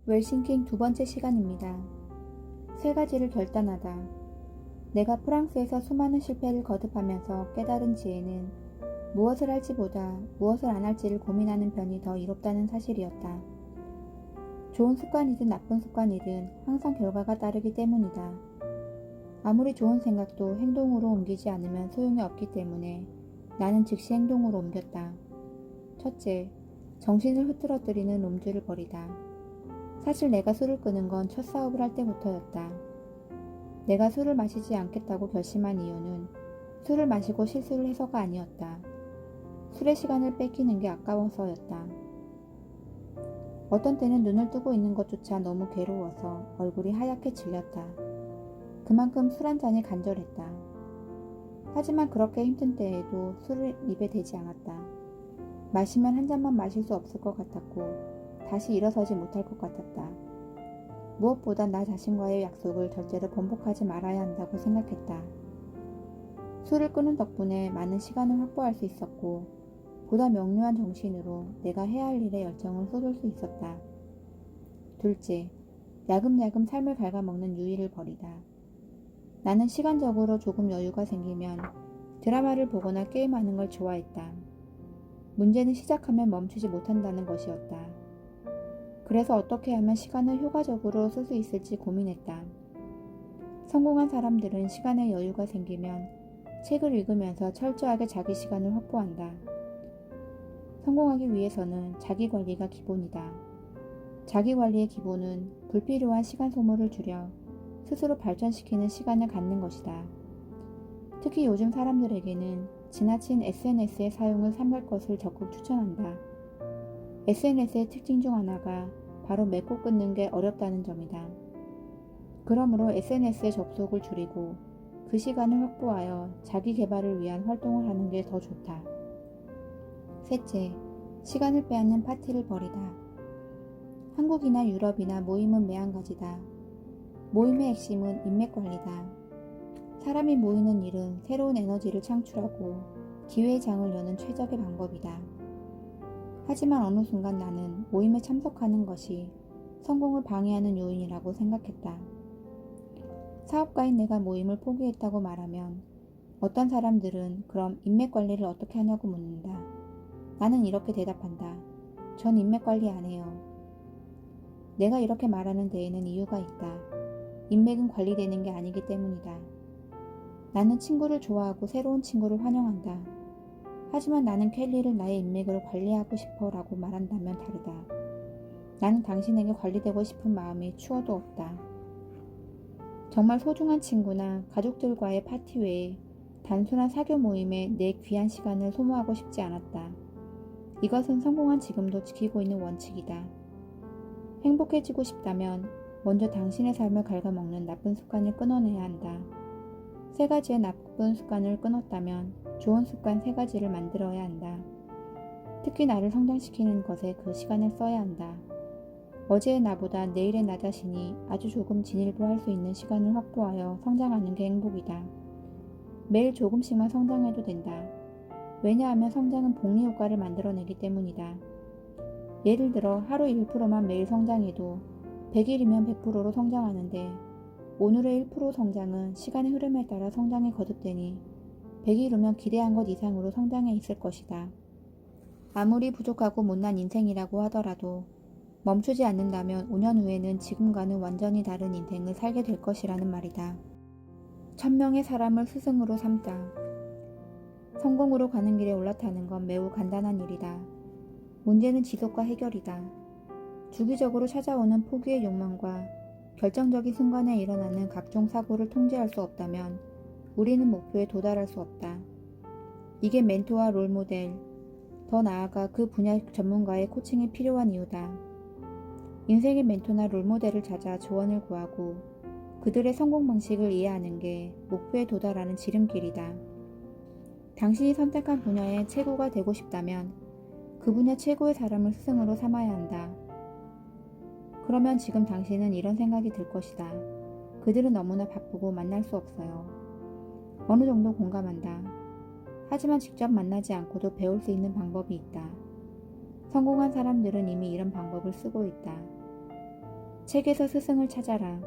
웰싱킹 두 번째 시간입니다. 세 가지를 결단하다. 내가 프랑스에서 수많은 실패를 거듭하면서 깨달은 지혜는 무엇을 할지보다 무엇을 안 할지를 고민하는 편이 더 이롭다는 사실이었다. 좋은 습관이든 나쁜 습관이든 항상 결과가 따르기 때문이다. 아무리 좋은 생각도 행동으로 옮기지 않으면 소용이 없기 때문에 나는 즉시 행동으로 옮겼다. 첫째, 정신을 흐트러뜨리는 놈들을 버리다. 사실 내가 술을 끊은 건 첫 사업을 할 때부터였다. 내가 술을 마시지 않겠다고 결심한 이유는 술을 마시고 실수를 해서가 아니었다. 술의 시간을 뺏기는 게 아까워서였다. 어떤 때는 눈을 뜨고 있는 것조차 너무 괴로워서 얼굴이 하얗게 질렸다. 그만큼 술 한 잔이 간절했다. 하지만 그렇게 힘든 때에도 술을 입에 대지 않았다. 마시면 한 잔만 마실 수 없을 것 같았고 다시 일어서지 못할 것 같았다. 무엇보다 나 자신과의 약속을 절대로 번복하지 말아야 한다고 생각했다. 술을 끊은 덕분에 많은 시간을 확보할 수 있었고 보다 명료한 정신으로 내가 해야 할 일에 열정을 쏟을 수 있었다. 둘째, 야금야금 삶을 갉아먹는 유의를 버리다. 나는 시간적으로 조금 여유가 생기면 드라마를 보거나 게임하는 걸 좋아했다. 문제는 시작하면 멈추지 못한다는 것이었다. 그래서 어떻게 하면 시간을 효과적으로 쓸 수 있을지 고민했다. 성공한 사람들은 시간에 여유가 생기면 책을 읽으면서 철저하게 자기 시간을 확보한다. 성공하기 위해서는 자기 관리가 기본이다. 자기 관리의 기본은 불필요한 시간 소모를 줄여 스스로 발전시키는 시간을 갖는 것이다. 특히 요즘 사람들에게는 지나친 SNS의 사용을 삼갈 것을 적극 추천한다. SNS의 특징 중 하나가 바로 맺고 끊는 게 어렵다는 점이다. 그러므로 SNS의 접속을 줄이고 그 시간을 확보하여 자기 개발을 위한 활동을 하는 게 더 좋다. 셋째, 시간을 빼앗는 파티를 버리다. 한국이나 유럽이나 모임은 매한가지다. 모임의 핵심은 인맥 관리다. 사람이 모이는 일은 새로운 에너지를 창출하고 기회의 장을 여는 최적의 방법이다. 하지만 어느 순간 나는 모임에 참석하는 것이 성공을 방해하는 요인이라고 생각했다. 사업가인 내가 모임을 포기했다고 말하면 어떤 사람들은 그럼 인맥 관리를 어떻게 하냐고 묻는다. 나는 이렇게 대답한다. 전 인맥 관리 안 해요. 내가 이렇게 말하는 데에는 이유가 있다. 인맥은 관리되는 게 아니기 때문이다. 나는 친구를 좋아하고 새로운 친구를 환영한다. 하지만 나는 켈리를 나의 인맥으로 관리하고 싶어 라고 말한다면 다르다. 나는 당신에게 관리되고 싶은 마음이 추워도 없다. 정말 소중한 친구나 가족들과의 파티 외에 단순한 사교 모임에 내 귀한 시간을 소모하고 싶지 않았다. 이것은 성공한 지금도 지키고 있는 원칙이다. 행복해지고 싶다면 먼저 당신의 삶을 갉아먹는 나쁜 습관을 끊어내야 한다. 세 가지의 나쁜 습관을 끊었다면 좋은 습관 세 가지를 만들어야 한다. 특히 나를 성장시키는 것에 그 시간을 써야 한다. 어제의 나보다 내일의 나 자신이 아주 조금 진일보할 수 있는 시간을 확보하여 성장하는 게 행복이다. 매일 조금씩만 성장해도 된다. 왜냐하면 성장은 복리 효과를 만들어내기 때문이다. 예를 들어 하루 1%만 매일 성장해도 100일이면 100%로 성장하는데 오늘의 1% 성장은 시간의 흐름에 따라 성장이 거듭되니 100일 후면 기대한 것 이상으로 성장해 있을 것이다. 아무리 부족하고 못난 인생이라고 하더라도 멈추지 않는다면 5년 후에는 지금과는 완전히 다른 인생을 살게 될 것이라는 말이다. 1000명의 사람을 스승으로 삼다. 성공으로 가는 길에 올라타는 건 매우 간단한 일이다. 문제는 지속과 해결이다. 주기적으로 찾아오는 포기의 욕망과 결정적인 순간에 일어나는 각종 사고를 통제할 수 없다면 우리는 목표에 도달할 수 없다. 이게 멘토와 롤모델, 더 나아가 그 분야 전문가의 코칭이 필요한 이유다. 인생의 멘토나 롤모델을 찾아 조언을 구하고 그들의 성공 방식을 이해하는 게 목표에 도달하는 지름길이다. 당신이 선택한 분야의 최고가 되고 싶다면 그 분야 최고의 사람을 스승으로 삼아야 한다. 그러면 지금 당신은 이런 생각이 들 것이다. 그들은 너무나 바쁘고 만날 수 없어요. 어느 정도 공감한다. 하지만 직접 만나지 않고도 배울 수 있는 방법이 있다. 성공한 사람들은 이미 이런 방법을 쓰고 있다. 책에서 스승을 찾아라.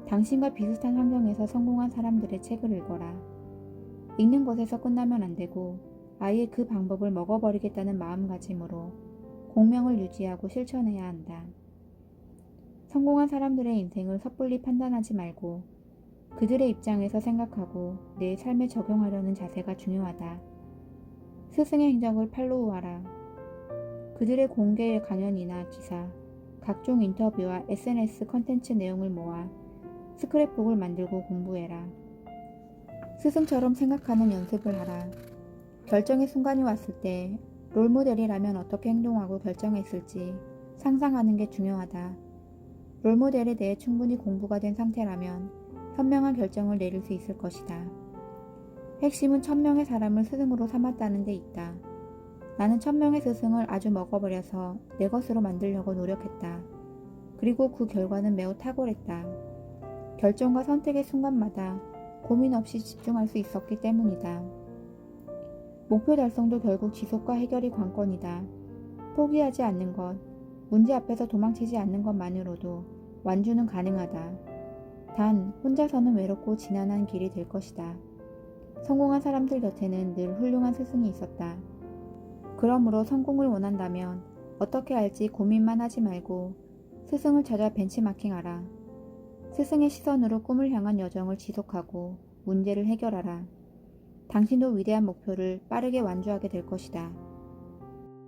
당신과 비슷한 환경에서 성공한 사람들의 책을 읽어라. 읽는 것에서 끝나면 안 되고 아예 그 방법을 먹어버리겠다는 마음가짐으로 공명을 유지하고 실천해야 한다. 성공한 사람들의 인생을 섣불리 판단하지 말고 그들의 입장에서 생각하고 내 삶에 적용하려는 자세가 중요하다. 스승의 행적을 팔로우하라. 그들의 공개 강연이나 기사, 각종 인터뷰와 SNS 컨텐츠 내용을 모아 스크랩북을 만들고 공부해라. 스승처럼 생각하는 연습을 하라. 결정의 순간이 왔을 때 롤모델이라면 어떻게 행동하고 결정했을지 상상하는 게 중요하다. 롤모델에 대해 충분히 공부가 된 상태라면 현명한 결정을 내릴 수 있을 것이다. 핵심은 1000명의 사람을 스승으로 삼았다는 데 있다. 나는 1000명의 스승을 아주 먹어버려서 내 것으로 만들려고 노력했다. 그리고 그 결과는 매우 탁월했다. 결정과 선택의 순간마다 고민 없이 집중할 수 있었기 때문이다. 목표 달성도 결국 지속과 해결이 관건이다. 포기하지 않는 것, 문제 앞에서 도망치지 않는 것만으로도 완주는 가능하다. 단 혼자서는 외롭고 지난한 길이 될 것이다. 성공한 사람들 곁에는 늘 훌륭한 스승이 있었다. 그러므로 성공을 원한다면 어떻게 할지 고민만 하지 말고 스승을 찾아 벤치마킹하라. 스승의 시선으로 꿈을 향한 여정을 지속하고 문제를 해결하라. 당신도 위대한 목표를 빠르게 완주하게 될 것이다.